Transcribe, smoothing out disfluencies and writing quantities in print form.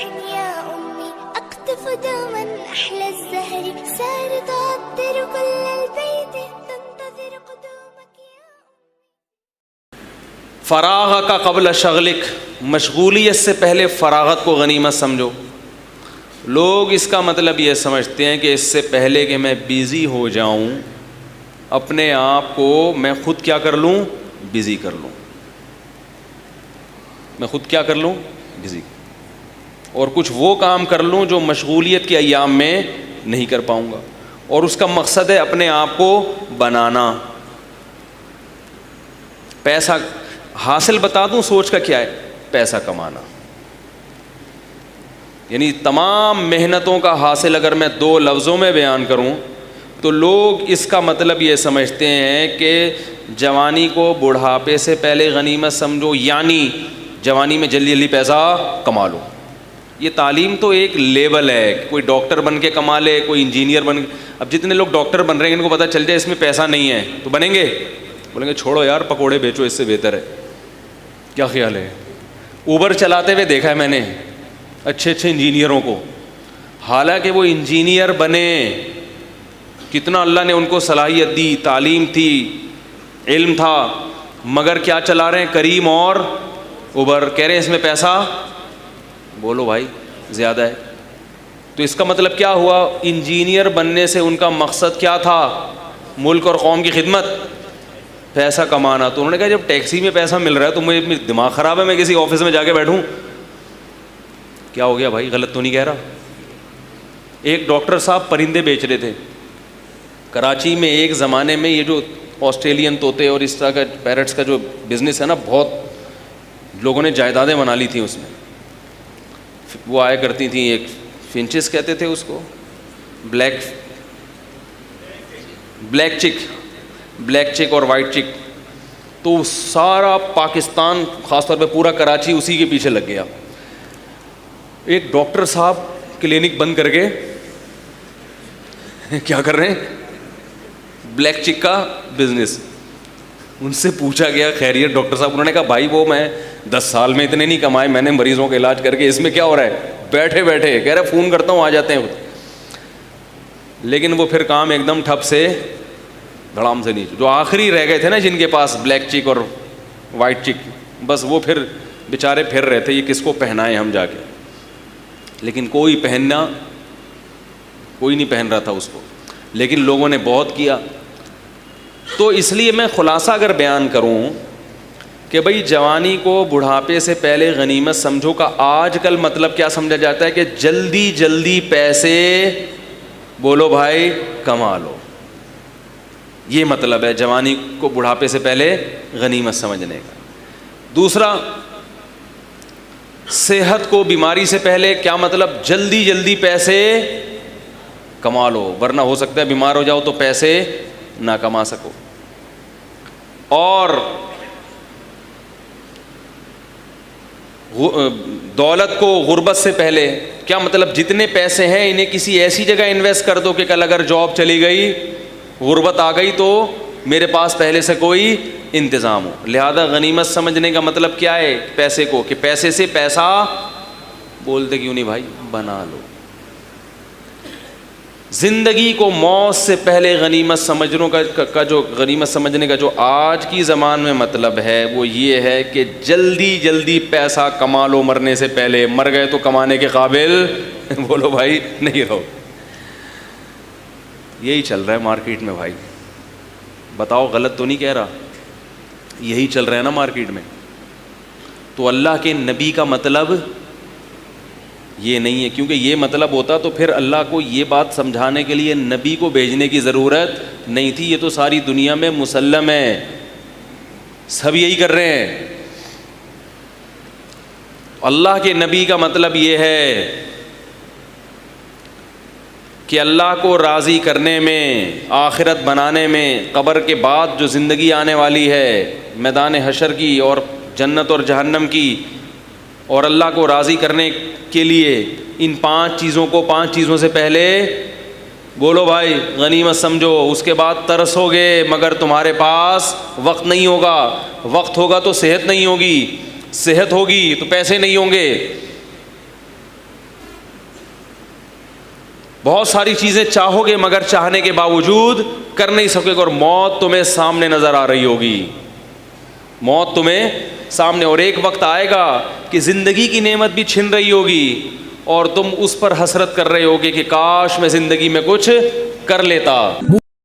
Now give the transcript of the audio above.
يا أمي أقطف دوما أحلى الزهر سار تعطر كل البيت تنتظر قدومك يا فراغ کا قبل شغلک، مشغولیت سے پہلے فراغت کو غنیمت سمجھو. لوگ اس کا مطلب یہ سمجھتے ہیں کہ اس سے پہلے کہ میں بیزی ہو جاؤں اپنے آپ کو میں خود کیا کر لوں، بیزی کر لوں. میں خود کیا کر لوں، بیزی، اور کچھ وہ کام کر لوں جو مشغولیت کے ایام میں نہیں کر پاؤں گا. اور اس کا مقصد ہے اپنے آپ کو بنانا. پیسہ حاصل بتا دوں سوچ کا کیا ہے، پیسہ کمانا. یعنی تمام محنتوں کا حاصل اگر میں 2 لفظوں میں بیان کروں تو لوگ اس کا مطلب یہ سمجھتے ہیں کہ جوانی کو بڑھاپے سے پہلے غنیمت سمجھو، یعنی جوانی میں جلدی جلدی پیسہ کما لو. یہ تعلیم تو ایک لیول ہے، کوئی ڈاکٹر بن کے کما لے، کوئی انجینئر بن کے. اب جتنے لوگ ڈاکٹر بن رہے ہیں ان کو پتہ چل جائے اس میں پیسہ نہیں ہے تو بنیں گے، بولیں گے چھوڑو یار پکوڑے بیچو اس سے بہتر ہے. کیا خیال ہے؟ اوبر چلاتے ہوئے دیکھا ہے میں نے اچھے اچھے انجینئروں کو، حالانکہ وہ انجینئر بنے، کتنا اللہ نے ان کو صلاحیت دی، تعلیم تھی، علم تھا، مگر کیا چلا رہے ہیں، کریم اور اوبر. کہہ رہے ہیں اس میں پیسہ، بولو بھائی زیادہ ہے. تو اس کا مطلب کیا ہوا، انجینئر بننے سے ان کا مقصد کیا تھا، ملک اور قوم کی خدمت، پیسہ کمانا. تو انہوں نے کہا جب ٹیکسی میں پیسہ مل رہا ہے تو مجھے دماغ خراب ہے میں کسی آفس میں جا کے بیٹھوں. کیا ہو گیا بھائی، غلط تو نہیں کہہ رہا. ایک ڈاکٹر صاحب پرندے بیچ رہے تھے کراچی میں. ایک زمانے میں یہ جو آسٹریلین طوطے اور اس طرح کا پیرٹس کا جو بزنس ہے نا، بہت لوگوں نے جائیدادیں بنا لی تھیں اس میں. وہ آیا کرتی تھیں، ایک فنچز کہتے تھے اس کو، بلیک چک اور وائٹ چک. تو سارا پاکستان خاص طور پہ پورا کراچی اسی کے پیچھے لگ گیا. ایک ڈاکٹر صاحب کلینک بند کر کے کیا کر رہے ہیں، بلیک چک کا بزنس. ان سے پوچھا گیا خیریت ڈاکٹر صاحب، انہوں نے کہا بھائی وہ میں 10 سال میں اتنے نہیں کمائے میں نے مریضوں کا علاج کر کے، اس میں کیا ہو رہا ہے، بیٹھے بیٹھے کہہ رہے فون کرتا ہوں آ جاتے ہیں. لیکن وہ پھر کام ایک دم ٹھپ سے دھڑام سے نہیں. جو آخری رہ گئے تھے نا جن کے پاس بلیک چک اور وائٹ چک، بس وہ پھر بیچارے پھر رہے تھے یہ کس کو پہنائیں ہم جا کے. لیکن کوئی نہیں پہن رہا تھا اس کو، لیکن لوگوں نے بہت کیا. تو اس لیے میں خلاصہ اگر بیان کروں کہ بھئی جوانی کو بڑھاپے سے پہلے غنیمت سمجھو کا آج کل مطلب کیا سمجھا جاتا ہے کہ جلدی جلدی پیسے، بولو بھائی، کما لو. یہ مطلب ہے جوانی کو بڑھاپے سے پہلے غنیمت سمجھنے کا. دوسرا، صحت کو بیماری سے پہلے کیا مطلب، جلدی جلدی پیسے کما لو، ورنہ ہو سکتا ہے بیمار ہو جاؤ تو پیسے نہ کما سکو. اور دولت کو غربت سے پہلے کیا مطلب، جتنے پیسے ہیں انہیں کسی ایسی جگہ انویسٹ کر دو کہ کل اگر جاب چلی گئی، غربت آ گئی تو میرے پاس پہلے سے کوئی انتظام ہو. لہذا غنیمت سمجھنے کا مطلب کیا ہے پیسے کو، کہ پیسے سے پیسہ، بولتے کیوں نہیں بھائی، بنا لو. زندگی کو موت سے پہلے غنیمت سمجھنے کا جو آج کی زمان میں مطلب ہے وہ یہ ہے کہ جلدی جلدی پیسہ کما لو مرنے سے پہلے، مر گئے تو کمانے کے قابل بولو بھائی نہیں رہو. یہی چل رہا ہے مارکیٹ میں بھائی، بتاؤ غلط تو نہیں کہہ رہا، یہی چل رہا ہے نا مارکیٹ میں. تو اللہ کے نبی کا مطلب یہ نہیں ہے، کیونکہ یہ مطلب ہوتا تو پھر اللہ کو یہ بات سمجھانے کے لیے نبی کو بھیجنے کی ضرورت نہیں تھی. یہ تو ساری دنیا میں مسلم ہے، سب یہی کر رہے ہیں. اللہ کے نبی کا مطلب یہ ہے کہ اللہ کو راضی کرنے میں، آخرت بنانے میں، قبر کے بعد جو زندگی آنے والی ہے میدان حشر کی اور جنت اور جہنم کی، اور اللہ کو راضی کرنے کے لیے ان 5 چیزوں سے پہلے بولو بھائی غنیمت سمجھو. اس کے بعد ترسو گے مگر تمہارے پاس وقت نہیں ہوگا، وقت ہوگا تو صحت نہیں ہوگی، صحت ہوگی تو پیسے نہیں ہوں گے. بہت ساری چیزیں چاہو گے مگر چاہنے کے باوجود کر نہیں سکے گے, اور موت تمہیں سامنے نظر آ رہی ہوگی, موت تمہیں سامنے. اور ایک وقت آئے گا کہ زندگی کی نعمت بھی چھن رہی ہوگی اور تم اس پر حسرت کر رہے ہوگے کہ کاش میں زندگی میں کچھ کر لیتا.